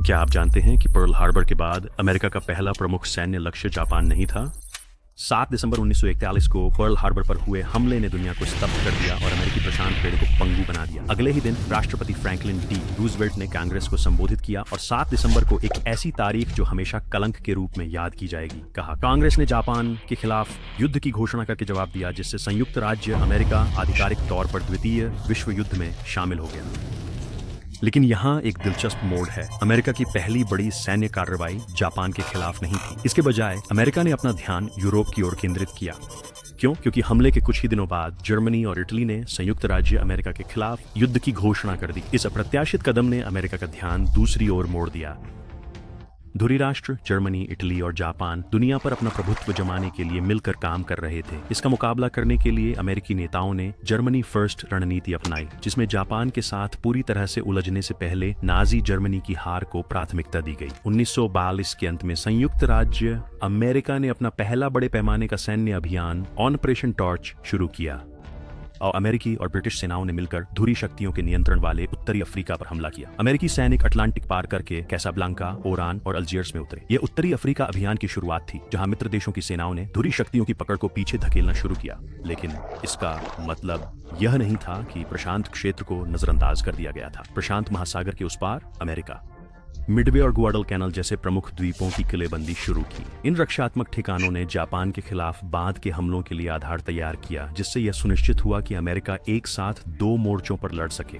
क्या आप जानते हैं कि पर्ल हार्बर के बाद अमेरिका का पहला प्रमुख सैन्य लक्ष्य जापान नहीं था? 7 दिसंबर 1941 को पर्ल हार्बर पर हुए हमले ने दुनिया को स्तब्ध कर दिया और अमेरिकी प्रशांत बेड़े को पंगु बना दिया। अगले ही दिन राष्ट्रपति फ्रैंकलिन डी रूजवेल्ट ने कांग्रेस को संबोधित किया और 7 दिसंबर को एक ऐसी तारीख जो हमेशा कलंक के रूप में याद की जाएगी कहा। कांग्रेस ने जापान के खिलाफ युद्ध की घोषणा करके जवाब दिया, जिससे संयुक्त राज्य अमेरिका आधिकारिक तौर पर द्वितीय विश्व युद्ध में शामिल हो गया। लेकिन यहाँ एक दिलचस्प मोड़ है। अमेरिका की पहली बड़ी सैन्य कार्रवाई जापान के खिलाफ नहीं थी। इसके बजाय अमेरिका ने अपना ध्यान यूरोप की ओर केंद्रित किया। क्यों? क्योंकि हमले के कुछ ही दिनों बाद जर्मनी और इटली ने संयुक्त राज्य अमेरिका के खिलाफ युद्ध की घोषणा कर दी। इस अप्रत्याशित कदम ने अमेरिका का ध्यान दूसरी ओर मोड़ दिया। धुरी राष्ट्र जर्मनी, इटली और जापान दुनिया पर अपना प्रभुत्व जमाने के लिए मिलकर काम कर रहे थे। इसका मुकाबला करने के लिए अमेरिकी नेताओं ने जर्मनी फर्स्ट रणनीति अपनाई, जिसमें जापान के साथ पूरी तरह से उलझने से पहले नाजी जर्मनी की हार को प्राथमिकता दी गई। 1942 के अंत में संयुक्त राज्य अमेरिका ने अपना पहला बड़े पैमाने का सैन्य अभियान ऑपरेशन टॉर्च शुरू किया और अमेरिकी और ब्रिटिश सेनाओं ने मिलकर धुरी शक्तियों के नियंत्रण वाले उत्तरी अफ्रीका पर हमला किया। अमेरिकी सैनिक अटलांटिक पार करके कैसाब्लांका, ओरान और अल्जियर्स में उतरे। यह उत्तरी अफ्रीका अभियान की शुरुआत थी, जहां मित्र देशों की सेनाओं ने धुरी शक्तियों की पकड़ को पीछे धकेलना शुरू किया। लेकिन इसका मतलब यह नहीं था कि प्रशांत क्षेत्र को नजरअंदाज कर दिया गया था। प्रशांत महासागर के उस पार अमेरिका मिडवे और गुआडल कैनल जैसे प्रमुख द्वीपों की किलेबंदी शुरू की। इन रक्षात्मक ठिकानों ने जापान के खिलाफ बाद के हमलों के लिए आधार तैयार किया, जिससे यह सुनिश्चित हुआ कि अमेरिका एक साथ 2 मोर्चों पर लड़ सके।